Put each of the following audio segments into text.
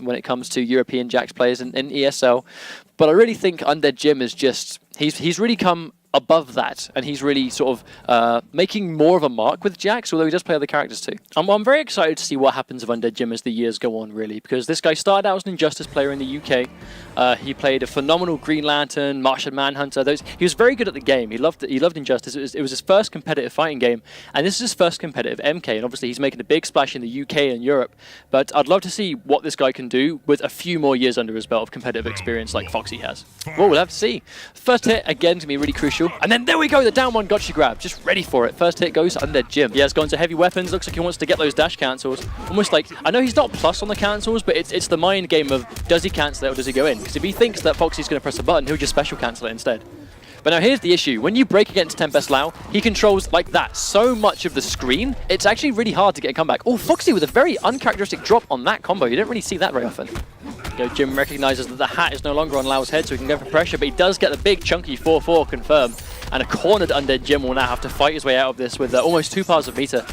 when it comes to European Jax players in ESL. But I really think Undeadjim is just, he's really come above that, and he's really sort of making more of a mark with Jax, although he does play other characters too. I'm very excited to see what happens with Undeadjim as the years go on, really, because this guy started out as an Injustice player in the UK. He played a phenomenal Green Lantern, Martian Manhunter. He was very good at the game. He loved Injustice. It was his first competitive fighting game, and this is his first competitive MK, and obviously he's making a big splash in the UK and Europe. But I'd love to see what this guy can do with a few more years under his belt of competitive experience like F0xy has. Well, we'll have to see. First hit, again, to be really crucial. And then there we go, the down one gotcha grab. Just ready for it. First hit goes Undeadjim. He has gone to heavy weapons. Looks like he wants to get those dash cancels. Almost like, I know he's not plus on the cancels, but it's the mind game of, does he cancel it or does he go in? Because if he thinks that F0xy's going to press a button, he'll just special cancel it instead. But now here's the issue. When you break against Tempest Lau, he controls like that so much of the screen, it's actually really hard to get a comeback. Oh, F0xy with a very uncharacteristic drop on that combo. You don't really see that very often. Jim recognizes that the hat is no longer on Lau's head, so he can go for pressure, but he does get the big chunky 4-4 confirm. And a cornered Undeadjim will now have to fight his way out of this with almost 2 bars of meter.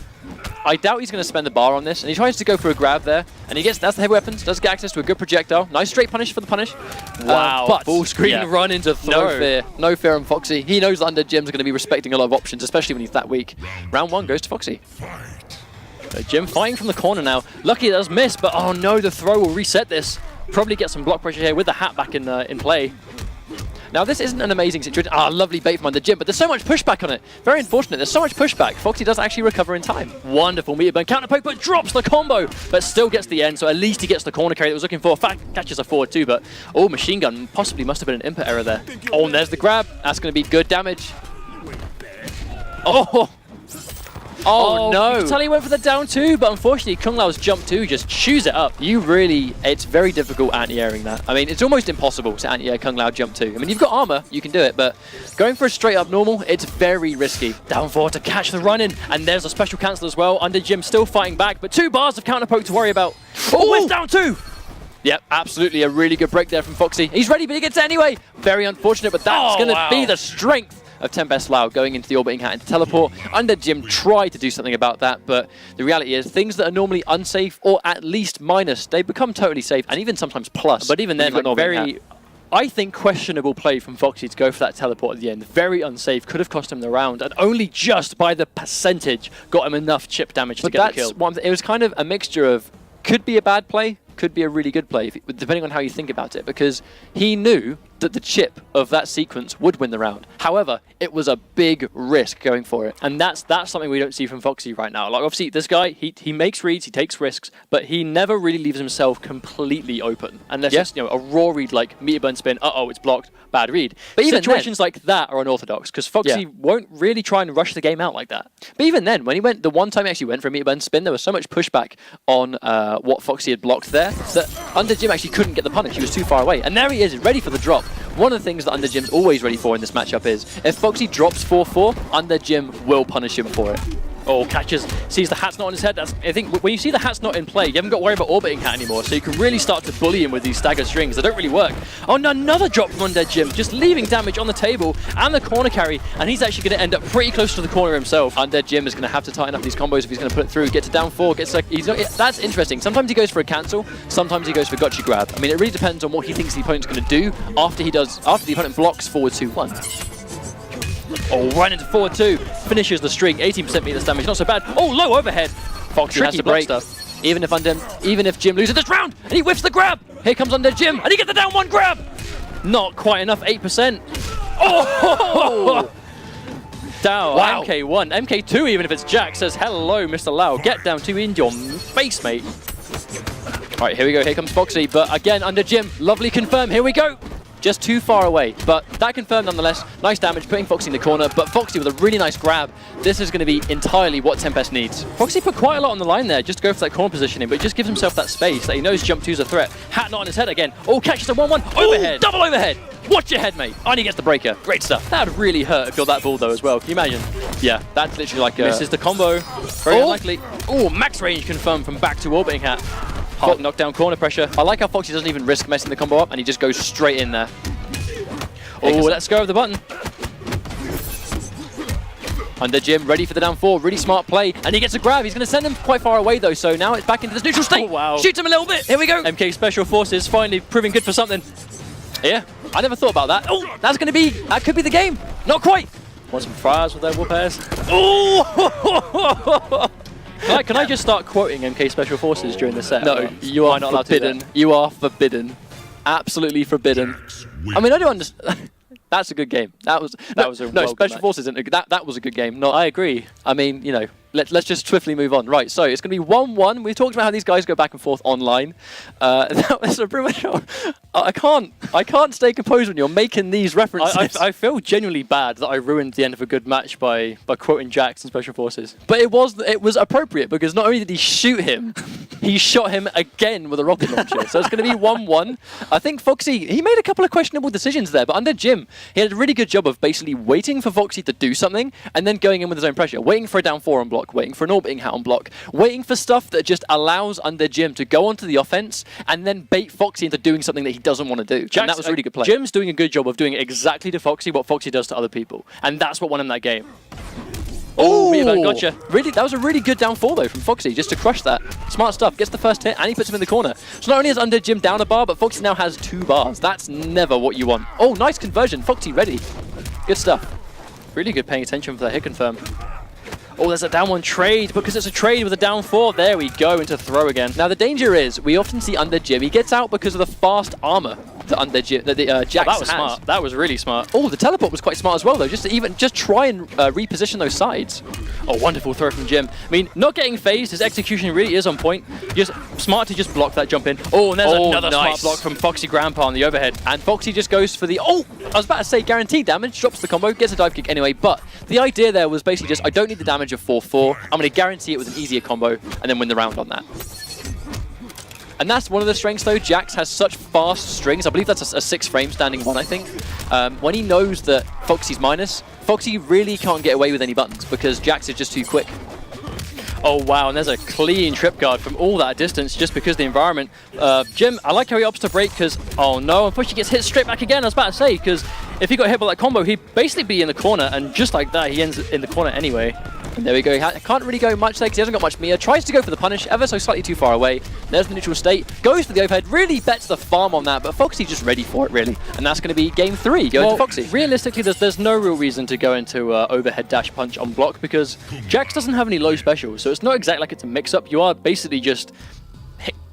I doubt he's going to spend the bar on this, and he tries to go for a grab there, and he gets, that's the heavy weapons, does get access to a good projectile. Nice straight punish for the punish. Wow. But full screen run into throw. No fear on F0xy. He knows that Undeadjim's going to be respecting a lot of options, especially when he's that weak. Round 1 goes to F0xy. Jim fighting from the corner now. Lucky it does miss, but oh no, the throw will reset this. Probably get some block pressure here with the hat back in play. Now this isn't an amazing situation. Ah, lovely bait from Undeadjim, but there's so much pushback on it. Very unfortunate, there's so much pushback. F0xy does actually recover in time. Wonderful meter burn counter poke, but drops the combo, but still gets the end, so at least he gets the corner carry that he was looking for. Fact catches a forward too, but oh, machine gun possibly must have been an input error there. Oh, and there's the grab. That's going to be good damage. Oh no! You can tell he went for the down 2, but unfortunately Kung Lao's jump 2 just chews it up. It's very difficult anti-airing that. I mean, it's almost impossible to anti-air Kung Lao jump 2. I mean, you've got armor, you can do it, but going for a straight up normal, it's very risky. Down 4 to catch the run in, and there's a special cancel as well. Undeadjim still fighting back, but 2 bars of counter poke to worry about. Oh, it's down 2! Yep, absolutely a really good break there from F0xy. He's ready, but he gets it anyway. Very unfortunate, but that's going to be the strength of Tempest Lau going into the orbiting hat into teleport. Undeadjim tried to do something about that, but the reality is things that are normally unsafe or at least minus, they become totally safe and even sometimes plus. But even then, like very, I think, questionable play from F0xy to go for that teleport at the end. Very unsafe, could have cost him the round, and only just by the percentage got him enough chip damage to get the kill. It was kind of a mixture of, could be a bad play, could be a really good play, depending on how you think about it, because he knew that the chip of that sequence would win the round. However, it was a big risk going for it, and that's something we don't see from F0xy right now. Like, obviously, this guy, he makes reads, he takes risks, but he never really leaves himself completely open, unless it's a raw read like meter burn spin, uh-oh, it's blocked, bad read. But even situations like that are unorthodox, because F0xy won't really try and rush the game out like that. But even then, when he went, the one time he actually went for a meter burn spin, there was so much pushback on what F0xy had blocked there, that Undeadjim actually couldn't get the punish, he was too far away. And there he is, ready for the drop. One of the things that Undeadjim's always ready for in this matchup is, if F0xy drops 4-4, Undeadjim will punish him for it. Oh, catches, sees the hat's not on his head. I think when you see the hat's not in play, you haven't got to worry about orbiting hat anymore, so you can really start to bully him with these stagger strings. They don't really work. Oh, no, another drop from Undeadjim, just leaving damage on the table and the corner carry, and he's actually going to end up pretty close to the corner himself. Undeadjim is going to have to tighten up these combos if he's going to put it through, get to down 4, that's interesting. Sometimes he goes for a cancel, sometimes he goes for gotcha grab. I mean, it really depends on what he thinks the opponent's going to do after the opponent blocks forward 2-1. Oh, right into forward 2, finishes the string, 18% meter damage, not so bad. Oh, low overhead. F0xy has to break stuff. Even if Jim loses this round, and he whiffs the grab. Here comes Undeadjim, and he gets the down 1 grab. Not quite enough, 8%. Oh! Down, wow. MK1, MK2 even if it's Jax says, hello, Mr. Lau, get down 2 in your face, mate. All right, here we go, here comes F0xy, but again, Undeadjim, lovely confirm, here we go. Just too far away, but that confirmed nonetheless. Nice damage, putting F0xy in the corner, but F0xy with a really nice grab. This is going to be entirely what Tempest needs. F0xy put quite a lot on the line there, just to go for that corner positioning, but he just gives himself that space that he knows jump 2's a threat. Hat not on his head again. Oh, catches a 1-1, overhead. Ooh, double overhead. Watch your head, mate. And he gets the breaker. Great stuff. That would really hurt if you're that bull though as well. Can you imagine? Yeah, that's literally like misses the combo. Very unlikely. Oh, max range confirmed from back to orbiting hat. Hard knockdown corner pressure. I like how F0xy doesn't even risk messing the combo up and he just goes straight in there. Oh, let's go with the button. Undeadjim ready for the down 4, really smart play, and he gets a grab. He's going to send him quite far away though, so now it's back into this neutral state. Oh, wow. Shoots him a little bit. Here we go. MKX Special Forces finally proving good for something. Yeah, I never thought about that. Oh, that could be the game. Not quite. Want some fries with their whoop ass? Oh! Can I just start quoting MK Special Forces during the set? No, you are not forbidden. You are forbidden. Absolutely forbidden. I mean, I don't understand. That's a good game. That was a no. Special Forces isn't a good, that was a good game. No, I agree. I mean, you know, let's just swiftly move on. Right, so it's going to be 1-1. We've talked about how these guys go back and forth online. That was a pretty much. I can't stay composed when you're making these references. I feel genuinely bad that I ruined the end of a good match by quoting Jax and Special Forces. But it was appropriate because not only did he shoot him, he shot him again with a rocket launcher. So it's going to be 1-1. I think F0xy, he made a couple of questionable decisions there, but Undeadjim, he had a really good job of basically waiting for F0xy to do something and then going in with his own pressure, waiting for a down 4 on block, waiting for an orbiting hat on block, waiting for stuff that just allows Undeadjim to go onto the offense and then bait F0xy into doing something that he doesn't want to do. And that was really good play. Jim's doing a good job of doing exactly to F0xy what F0xy does to other people, and that's what won him that game. Oh, gotcha. Really, that was a really good down 4 though from F0xy, just to crush that. Smart stuff. Gets the first hit and he puts him in the corner. So not only has Undeadjim down a bar, but F0xy now has 2 bars. That's never what you want. Oh, nice conversion. F0xy ready. Good stuff. Really good paying attention for that hit confirm. Oh, there's a down 1 trade because it's a trade with a down 4. There we go into throw again. Now the danger is we often see Undeadjim. He gets out because of the fast armor that Undeadjim, that Jax that was has. Smart. That was really smart. Oh, the teleport was quite smart as well though. Just try and reposition those sides. Oh, wonderful throw from Jim. I mean, not getting phased. His execution really is on point. Just smart to just block that jump in. Oh, and there's another smart block from F0xy Grampa on the overhead. And F0xy just goes for the, I was about to say guaranteed damage, drops the combo, gets a dive kick anyway. But the idea there was basically just, I don't need the damage of 4-4. I'm going to guarantee it with an easier combo and then win the round on that. And that's one of the strengths though. Jax has such fast strings. I believe that's a 6 frame standing 1, I think. When he knows that F0xy's minus, F0xy really can't get away with any buttons because Jax is just too quick. Oh wow, and there's a clean trip guard from all that distance just because of the environment. Jim, I like how he opts to break because, oh no, unfortunately he gets hit straight back again. I was about to say, because if he got hit by that combo, he'd basically be in the corner, and just like that, he ends in the corner anyway. And there we go. He can't really go much there because he hasn't got much meter. Tries to go for the punish, ever so slightly too far away. There's the neutral state. Goes for the overhead. Really bets the farm on that, but F0xy's just ready for it, really. And that's going to be game 3 going to F0xy. Realistically, there's no real reason to go into overhead dash punch on block because Jax doesn't have any low specials, so it's not exactly like it's a mix-up. You are basically just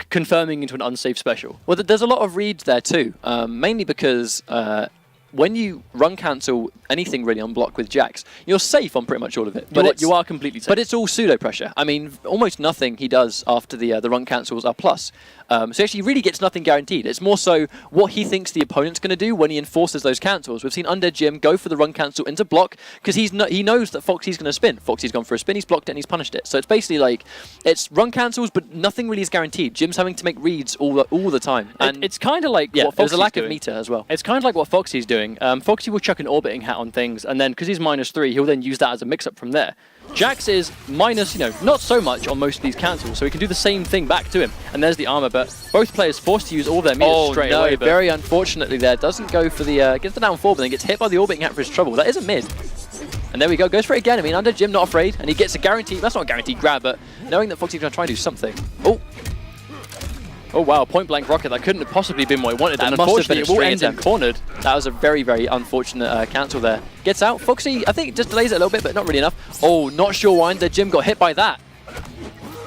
confirming into an unsafe special. Well, there's a lot of reads there too, mainly because when you run cancel anything really on block with Jax, you're safe on pretty much all of it. But you are completely safe. But it's all pseudo pressure. I mean, almost nothing he does after the run cancels are plus. So actually he really gets nothing guaranteed. It's more so what he thinks the opponent's going to do when he enforces those cancels. We've seen Undeadjim go for the run cancel into block because he knows that F0xy's going to spin. F0xy's gone for a spin, he's blocked it and he's punished it. So it's basically like, it's run cancels, but nothing really is guaranteed. Jim's having to make reads all the time. And it's kind of like what F0xy's there's a lack of meter as well. It's kind of like what F0xy's doing. F0xy will chuck an orbiting hat on things, and then because he's -3, he'll then use that as a mix-up from there. Jax is minus, not so much on most of these cancels, so he can do the same thing back to him. And there's the armor, but both players forced to use all their meters straight away. But very unfortunately there. Doesn't go for the, gets the down 4, but then gets hit by the orbiting hat for his trouble. That is a mid. And there we go, goes for it again. I mean, Undeadjim not afraid, and he gets a guaranteed, that's not a guaranteed grab, but knowing that F0xy's going to try and do something. Oh wow, point blank rocket, that couldn't have possibly been what he wanted, and unfortunately it will end him cornered. That was a very, very unfortunate cancel there. Gets out, F0xy, I think just delays it a little bit, but not really enough. Oh, not sure why Undeadjim got hit by that.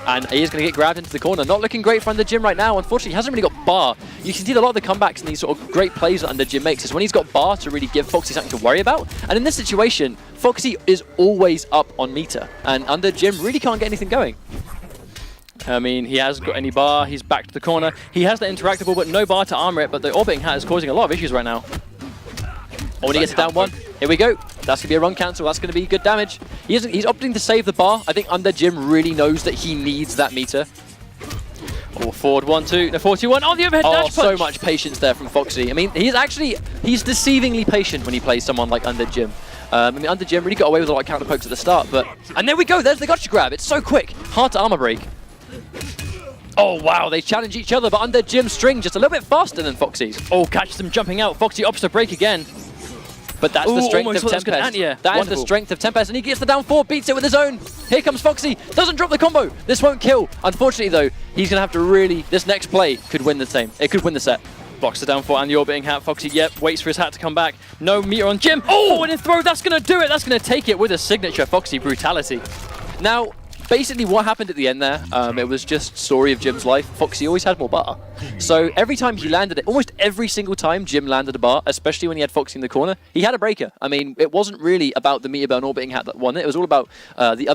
And he is going to get grabbed into the corner. Not looking great for Undeadjim right now. Unfortunately, he hasn't really got bar. You can see a lot of the comebacks and these sort of great plays that Undeadjim makes is when he's got bar to really give F0xy something to worry about. And in this situation, F0xy is always up on meter, and Undeadjim really can't get anything going. I mean, he hasn't got any bar, he's back to the corner. He has the interactable, but no bar to armor it, but the orbiting hat is causing a lot of issues right now. Oh, when he gets it down 1, here we go. That's going to be a run cancel, that's going to be good damage. He's opting to save the bar. I think Undeadjim really knows that he needs that meter. Oh, forward 1-2, no 41 on the overhead dash punch. So much patience there from F0xy. I mean, he's deceivingly patient when he plays someone like Undeadjim. I mean, Undeadjim really got away with a lot of counter pokes at the start, but... And there we go, there's the gotcha grab. It's so quick, hard to armor break. Oh wow, they challenge each other, but Undeadjim's string just a little bit faster than F0xy's. Oh, catches them jumping out. F0xy opts to break again. But that's the strength of Tempest. That is the strength of Tempest, and he gets the down 4, beats it with his own. Here comes Foxy, doesn't drop the combo. This won't kill. Unfortunately though, he's gonna have to really, this next play could win the same. It could win the set. Blocks the down 4 and the orbiting hat. Foxy, yep, waits for his hat to come back. No meter on Jim. Oh, and a throw, that's gonna do it. That's gonna take it with a signature Foxy brutality. Now, basically what happened at the end there, it was just story of Jim's life. Foxy always had more butter. So every time he landed it, almost every single time Jim landed a bar, especially when he had Foxy in the corner, he had a breaker. I mean, it wasn't really about the meter burn orbiting hat that won it. It was all about the other